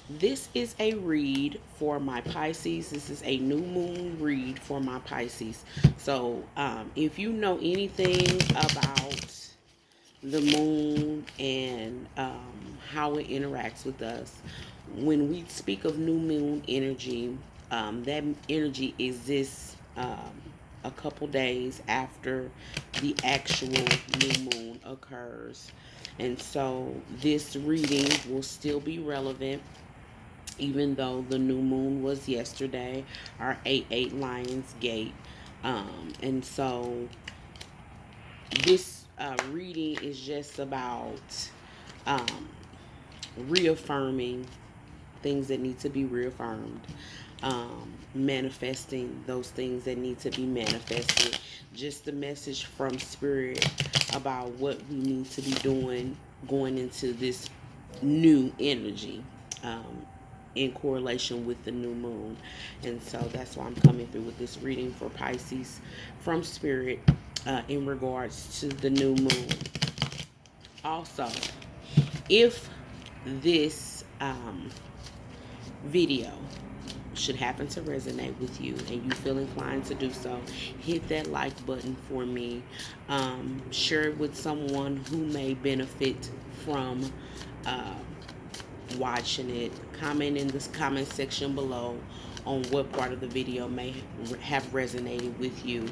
This is a read for my Pisces. This is a new moon read for my Pisces. So, if you know anything about the moon and how it interacts with us, when we speak of new moon energy, that energy exists a couple days after the actual new moon occurs. And so this reading will still be relevant even though the new moon was yesterday, our 8-8 Lions Gate. And so this reading is just about um, reaffirming things that need to be reaffirmed, manifesting those things that need to be manifested. Just the message from Spirit about what we need to be doing going into this new energy. In correlation with the new moon. And so that's why I'm coming through with this reading for Pisces from Spirit in regards to the new moon. Also, if this video should happen to resonate with you and you feel inclined to do so, hit that like button for me. Share it with someone who may benefit from uh, watching it. Comment in this comment section below on what part of the video may have resonated with you.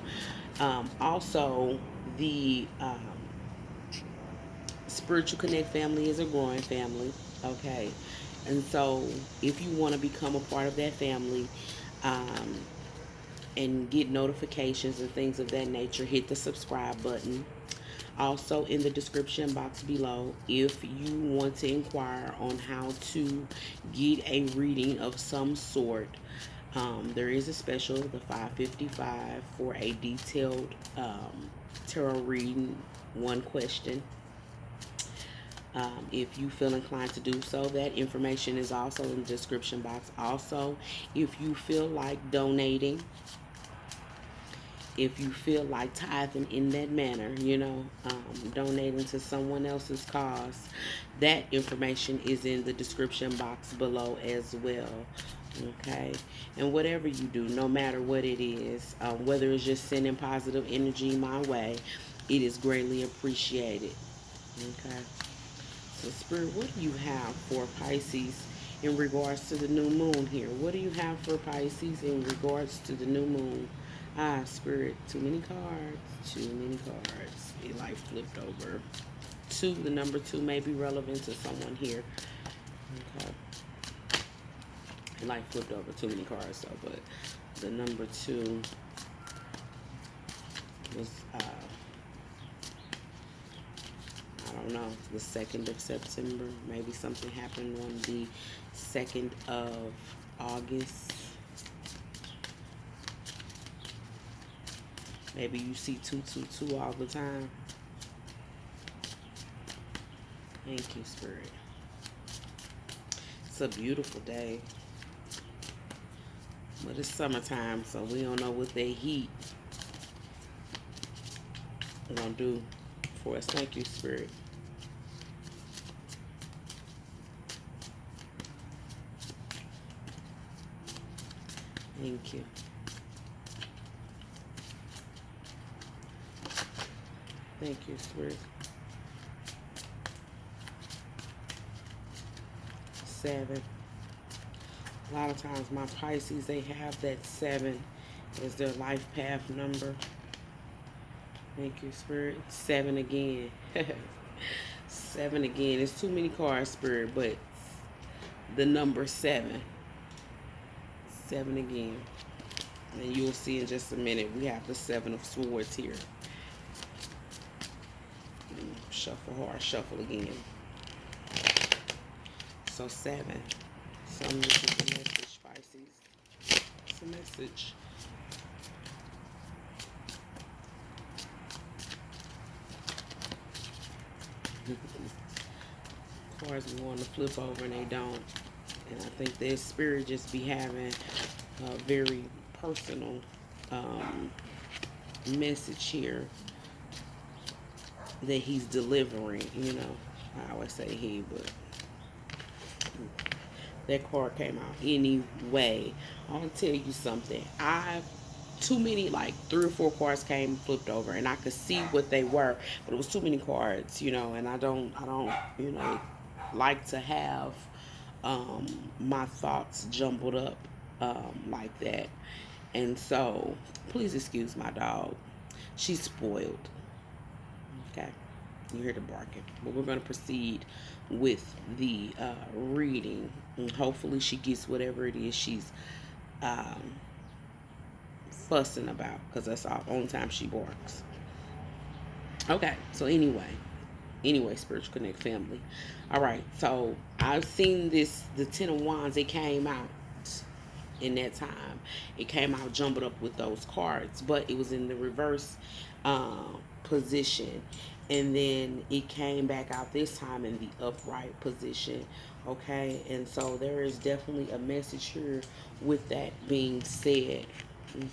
Also, the Spiritual Connect family is a growing family. Okay. And so if you want to become a part of that family, um, and get notifications and things of that nature, hit the subscribe button. Also, in the description box below, if you want to inquire on how to get a reading of some sort, there is a special, the $5.55 for a detailed tarot reading, one question. If you feel inclined to do so, that information is also in the description box. Also, if you feel like donating, if you feel like tithing in that manner, donating to someone else's cause, that information is in the description box below as well. Okay, and whatever you do, no matter what it is, whether it's just sending positive energy my way, it is greatly appreciated. Okay, so Spirit, what do you have for Pisces in regards to the new moon here? What do you have for Pisces in regards to the new moon? Ah, Spirit, too many cards. Too many cards. It like flipped over. Two, the number two may be relevant to someone here. Okay. It like flipped over too many cards though, but the number two was I don't know, the 2nd of September. Maybe something happened on the 2nd of August. Maybe you see 222 all the time. Thank you, Spirit. It's a beautiful day. But it's summertime, so we don't know what that heat gonna do for us. Thank you, Spirit. Thank you. Thank you, Spirit. 7. A lot of times my Pisces, they have that 7 as their life path number. Thank you, Spirit. 7 again. 7 again. It's too many cards, Spirit, but the number 7. 7 again. And you'll see in just a minute, we have the 7 of Swords here. Shuffle hard, shuffle again. So 7. Some this is a message, Pisces. It's a message. Cards we want to flip over and they don't. And I think their spirit just be having a very personal message here that he's delivering. I always say he, but that card came out anyway. I want to tell you something. I too many, like 3 or 4 cards came flipped over, and I could see what they were, but it was too many cards, and I don't like to have my thoughts jumbled up like that. And so please excuse my dog. She's spoiled. Okay, you hear the barking, but we're going to proceed with the reading, and hopefully she gets whatever it is she's um, fussing about, because that's the only time she barks. Okay, so anyway, Spiritual Connect family. All right, so I've seen this, the Ten of Wands. It came out in that time. It came out jumbled up with those cards, but it was in the reverse position. And then it came back out this time in the upright position. Okay, and so there is definitely a message here with that being said.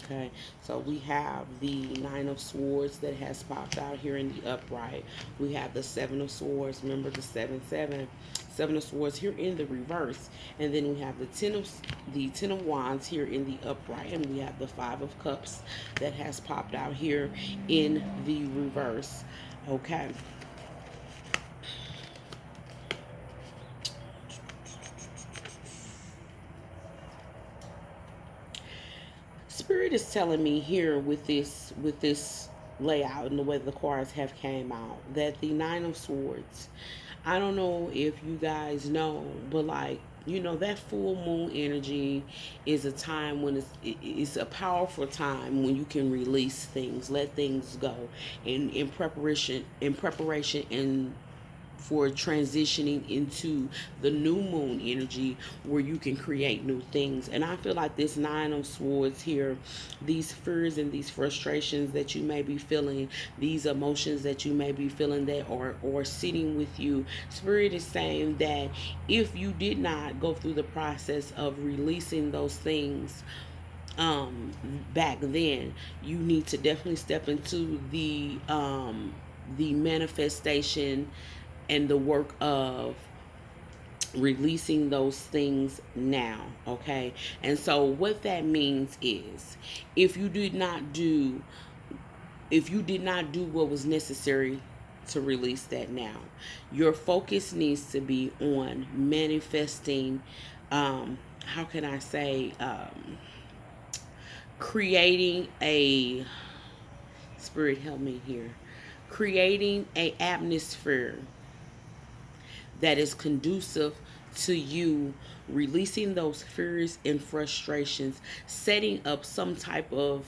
Okay, so we have the Nine of Swords that has popped out here in the upright. We have the Seven of Swords. Remember the 7-7, Seven of Swords here in the reverse, and then we have the Ten of Wands here in the upright, and we have the Five of Cups that has popped out here in the reverse. Okay. Spirit is telling me here with this layout and the way the cards have came out, that the Nine of Swords, I don't know if you guys know, but like, that full moon energy is a time when it's a powerful time when you can release things, let things go, in preparation and for transitioning into the new moon energy, where you can create new things. And I feel like this Nine of Swords here, these fears and these frustrations that you may be feeling, these emotions that you may be feeling that or sitting with you, Spirit is saying that if you did not go through the process of releasing those things back then, you need to definitely step into the manifestation and the work of releasing those things now. Okay, and so what that means is, if you did not do what was necessary to release that now, your focus needs to be on manifesting, how can I say, creating a, Spirit help me here, creating a atmosphere that is conducive to you releasing those fears and frustrations, setting up some type of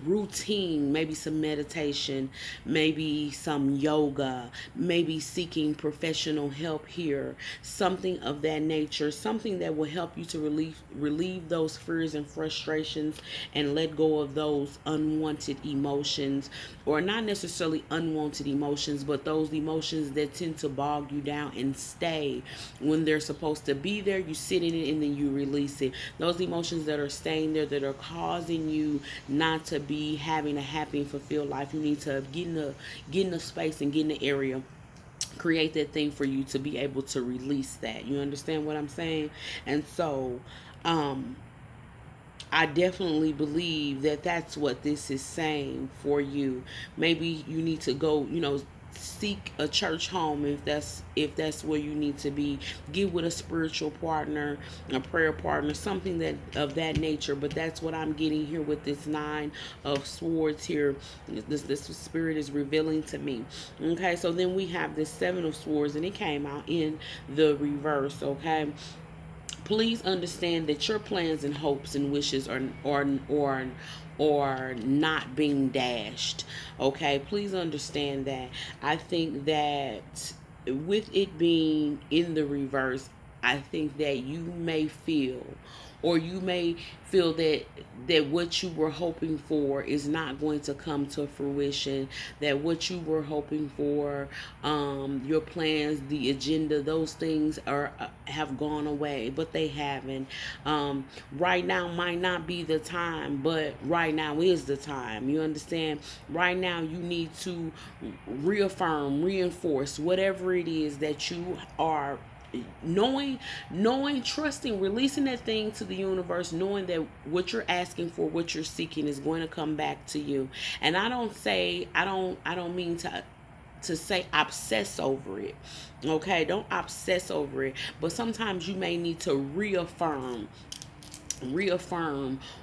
routine, maybe some meditation, maybe some yoga, maybe seeking professional help here, something of that nature, something that will help you to relieve those fears and frustrations, and let go of those unwanted emotions, or not necessarily unwanted emotions, but those emotions that tend to bog you down and stay when they're supposed to be there. You sit in it and then you release it. Those emotions that are staying there, that are causing you not to be having a happy and fulfilled life, you need to get in the space and get in the area, create that thing for you to be able to release that. You understand what I'm saying? And so I definitely believe that that's what this is saying for you. Maybe you need to go, seek a church home, if that's where you need to be. Get with a spiritual partner, a prayer partner, something that of that nature. But that's what I'm getting here with this Nine of Swords here. This Spirit is revealing to me. Okay, so then we have this Seven of Swords, and it came out in the reverse. Okay, please understand that your plans and hopes and wishes are not being dashed. Okay, please understand that. I think that with it being in the reverse, I think that you may feel, or you may feel that what you were hoping for is not going to come to fruition, that what you were hoping for, your plans, the agenda, those things have gone away, but they haven't. Right now might not be the time, but right now is the time. You understand? Right now you need to reaffirm, reinforce whatever it is that you are knowing, trusting, releasing that thing to the universe, knowing that what you're asking for, what you're seeking, is going to come back to you. And I don't mean to say obsess over it. Okay, don't obsess over it, but sometimes you may need to reaffirm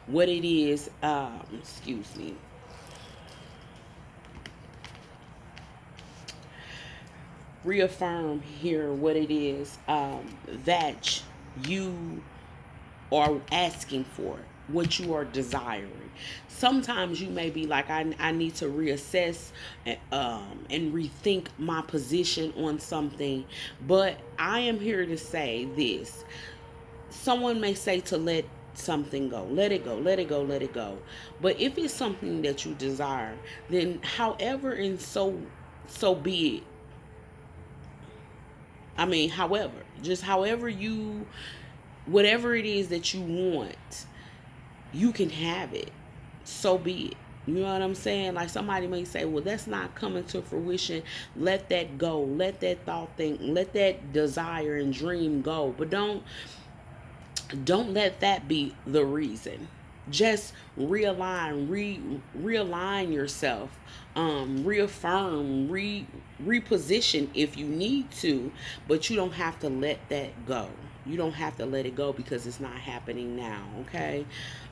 what it is. Excuse me. Reaffirm here what it is, that you are asking for, what you are desiring. Sometimes you may be like, I need to reassess, and rethink my position on something. But I am here to say this. Someone may say to let something go, let it go, let it go, let it go. But if it's something that you desire, then however, and so be it. I mean, however, just however you, whatever it is that you want, you can have it. So be it. You know what I'm saying? Like, somebody may say, well, that's not coming to fruition. Let that go. Let that thought think. Let that desire and dream go. But don't let that be the reason. Just realign yourself, reaffirm, reposition if you need to, but you don't have to let that go. You don't have to let it go because it's not happening now. Okay.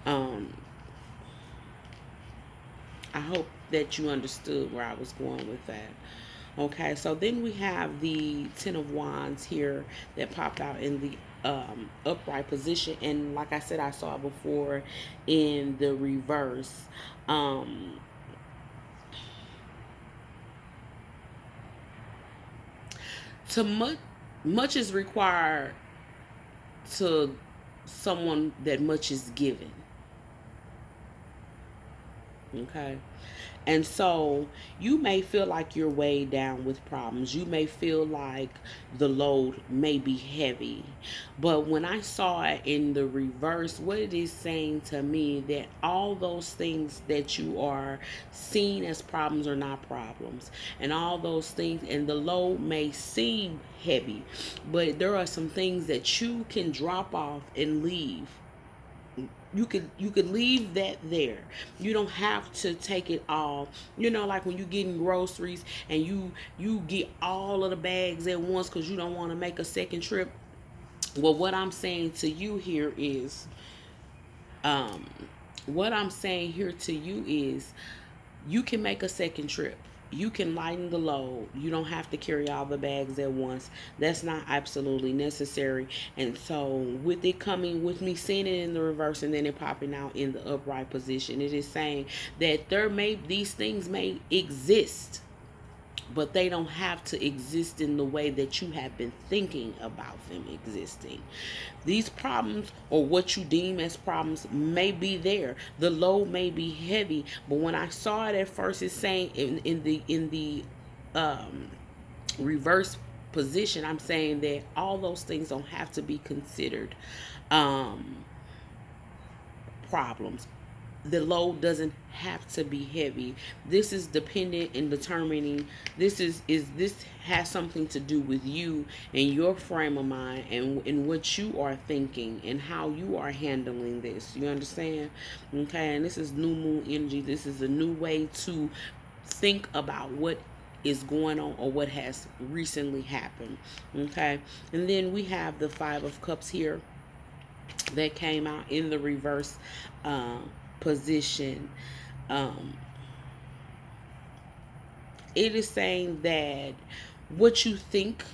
I hope that you understood where I was going with that. Okay, so then we have the Ten of Wands here that popped out in the upright position. And like I said, I saw it before in the reverse. To much is required to someone that much is given. Okay. And so you may feel like you're weighed down with problems. You may feel like the load may be heavy. But when I saw it in the reverse, what it is saying to me, that all those things that you are seeing as problems are not problems. And all those things, and the load may seem heavy, but there are some things that you can drop off and leave. You could leave that there. You don't have to take it all. Like when you getting groceries and you get all of the bags at once because you don't want to make a second trip. Well, what I'm saying to you here is, um, you can make a second trip. You can lighten the load. You don't have to carry all the bags at once. That's not absolutely necessary. And so with it coming, with me seeing it in the reverse and then it popping out in the upright position, it is saying that these things may exist, but they don't have to exist in the way that you have been thinking about them existing. These problems, or what you deem as problems, may be there. The load may be heavy, but when I saw it at first, it's saying in the reverse position, I'm saying that all those things don't have to be considered problems. The load doesn't have to be heavy. This is dependent in determining, this has something to do with you and your frame of mind, and what you are thinking and how you are handling this. You understand? Okay, and this is new moon energy. This is a new way to think about what is going on or what has recently happened. Okay, and then we have the Five of Cups here that came out in the reverse position. It is saying that what you think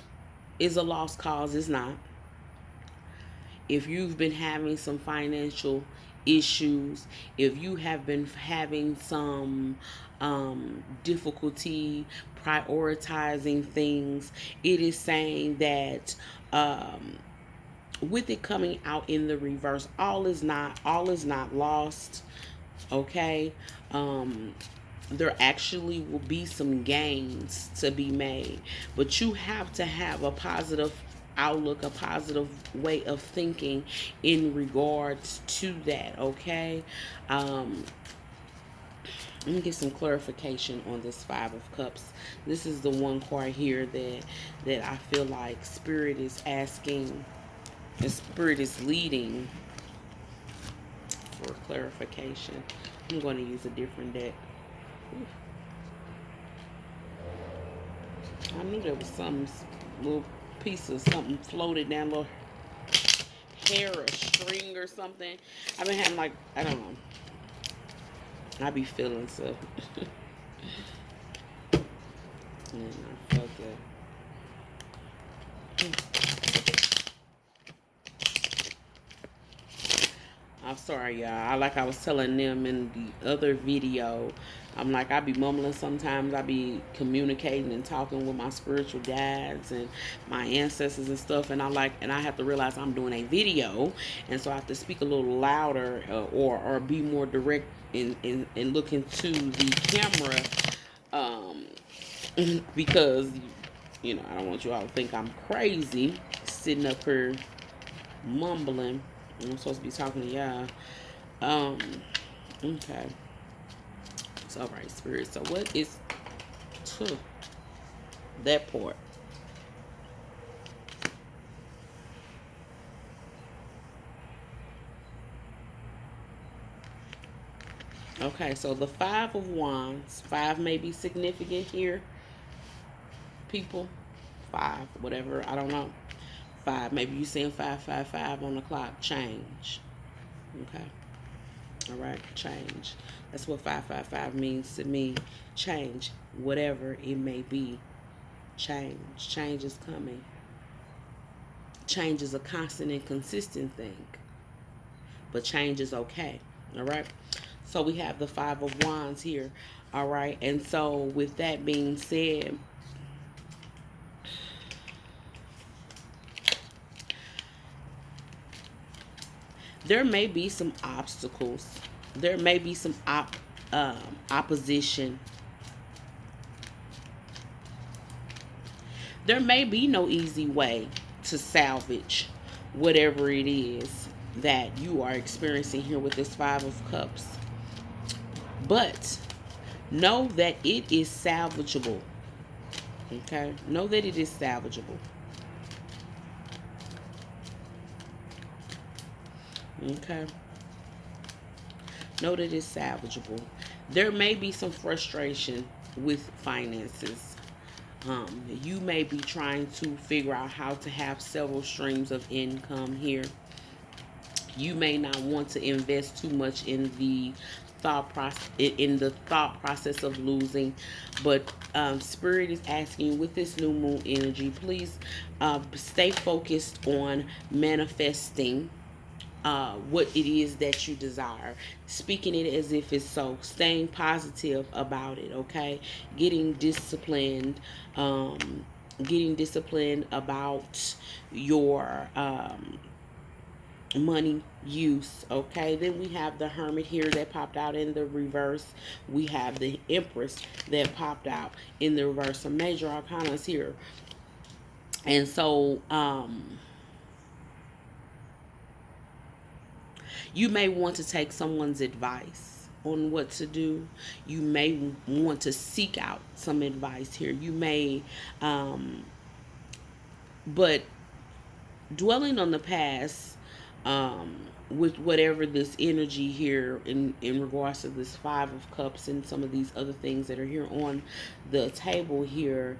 is a lost cause is not. If you've been having some financial issues, if you have been having some difficulty prioritizing things, it is saying that with it coming out in the reverse, all is not lost. Okay. There actually will be some gains to be made, but you have to have a positive outlook, a positive way of thinking in regards to that. Okay. Let me get some clarification on this Five of Cups. This is the one card here that I feel like Spirit is asking, and Spirit is leading for clarification. I'm going to use a different deck. I knew there was some little piece of something floated down, little hair or string or something. I've been having, like, I don't know. I be feeling so. And I felt that. I'm sorry, y'all. Like I was telling them in the other video, I'm like, I be mumbling sometimes. I be communicating and talking with my spiritual guides and my ancestors and stuff. And I have to realize I'm doing a video. And so I have to speak a little louder or be more direct in look into the camera. Because, you know, I don't want you all to think I'm crazy sitting up here mumbling. I'm supposed to be talking to y'all. Okay. It's all right, Spirit. So what is to that part? Okay, so the Five of Wands. Five may be significant here. People. Five, whatever. I don't know. Five. Maybe you seeing 555 on the clock. Change. Okay. All right. Change. That's what 555 means to me. Change. Whatever it may be. Change. Change is coming. Change is a constant and consistent thing. But change is okay. All right. So we have the Five of Wands here. All right. And so with that being said, there may be some obstacles. There may be some opposition. There may be no easy way to salvage whatever it is that you are experiencing here with this Five of Cups. But know that it is salvageable. Okay? Know that it is salvageable. Okay? Know that it's salvageable. There may be some frustration with finances. You may be trying to figure out how to have several streams of income here. You may not want to invest too much in the thought process of losing, but Spirit is asking you with this new moon energy, please stay focused on manifesting what it is that you desire, speaking it as if it's so, staying positive about it. Okay, getting disciplined about your money use. Okay, then we have the Hermit here that popped out in the reverse. We have the Empress that popped out in the reverse. Some major arcanas here. And so you may want to take someone's advice on what to do. You may want to seek out some advice here. You may but dwelling on the past, with whatever this energy here in regards to this Five of Cups and some of these other things that are here on the table here,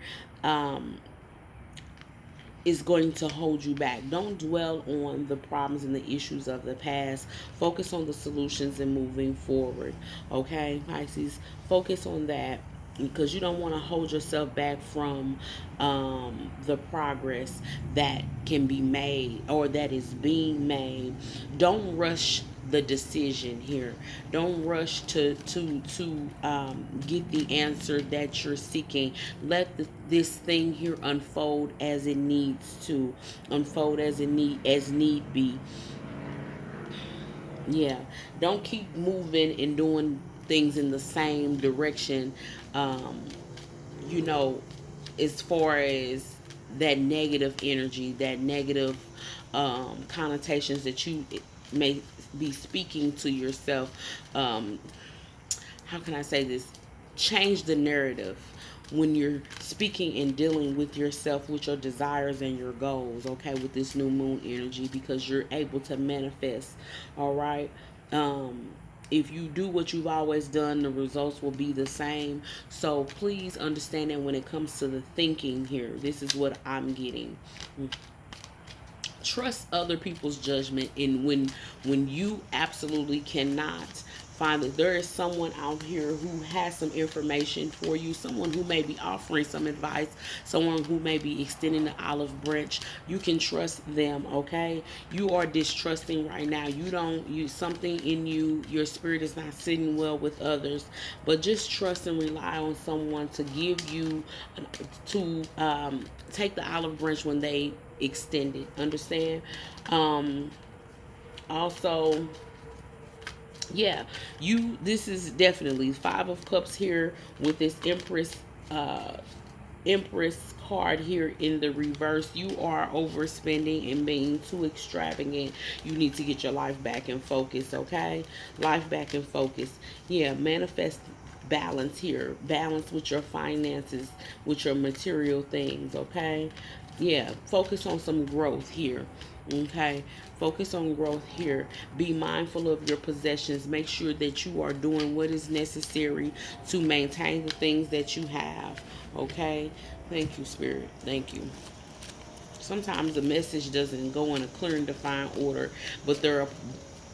is going to hold you back. Don't dwell on the problems and the issues of the past. Focus on the solutions and moving forward. Okay, Pisces, focus on that, because you don't want to hold yourself back from the progress that can be made or that is being made. Don't rush the decision here. Don't rush to get the answer that you're seeking. Let this thing here unfold as it needs to unfold, as need be. Yeah, don't keep moving and doing things in the same direction. You know, as far as that negative energy, that negative connotations that you may be speaking to yourself. how can I say this? Change the narrative when you're speaking and dealing with yourself, with your desires and your goals, okay, with this new moon energy, because you're able to manifest, all right? Um, if you do what you've always done, the results will be the same. So please understand that when it comes to the thinking here, this is what I'm getting. Trust other people's judgment, and when you absolutely cannot find that there is someone out here who has some information for you, someone who may be offering some advice, someone who may be extending the olive branch, you can trust them, okay? You are distrusting right now. You something in you, your spirit is not sitting well with others, but just trust and rely on someone to give you, to take the olive branch when they extended. Understand? Um, also, yeah, this is definitely Five of Cups here with this Empress card here in the reverse. You are overspending and being too extravagant. You need to get your life back in focus, okay? Life back in focus. Yeah, manifest balance here. Balance with your finances, with your material things, okay? Yeah, focus on some growth here. Okay, focus on growth here. Be mindful of your possessions. Make sure that you are doing what is necessary to maintain the things that you have. Okay, thank you, Spirit. Thank you. Sometimes the message doesn't go in a clear and defined order, but there are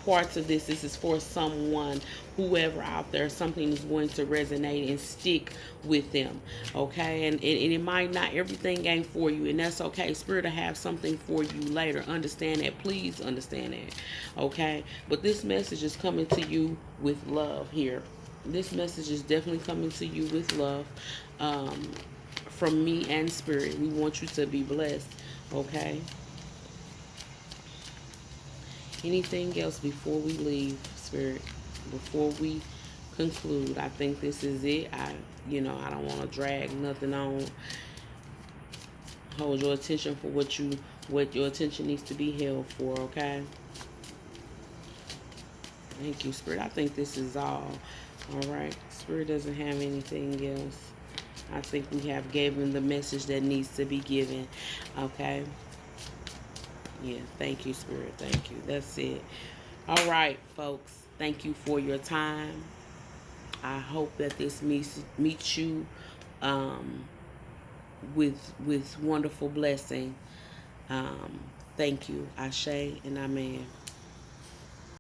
parts of this. This is for someone, whoever out there, something is going to resonate and stick with them, okay? And it might not, everything ain't for you, and that's okay. Spirit will have something for you later. Understand that. Please understand that, okay? But this message is coming to you with love here. This message is definitely coming to you with love, from me and Spirit. We want you to be blessed, okay? Anything else before we leave, Spirit? Before we conclude, I think this is it. I don't want to drag nothing on. Hold your attention for what your attention needs to be held for, okay? Thank you, Spirit. I think this is all. All right. Spirit doesn't have anything else. I think we have given the message that needs to be given, okay? Yeah, thank you, Spirit. Thank you. That's it. All right, folks. Thank you for your time. I hope that this meets you um, with wonderful blessing. Thank you. Ashe and Amen.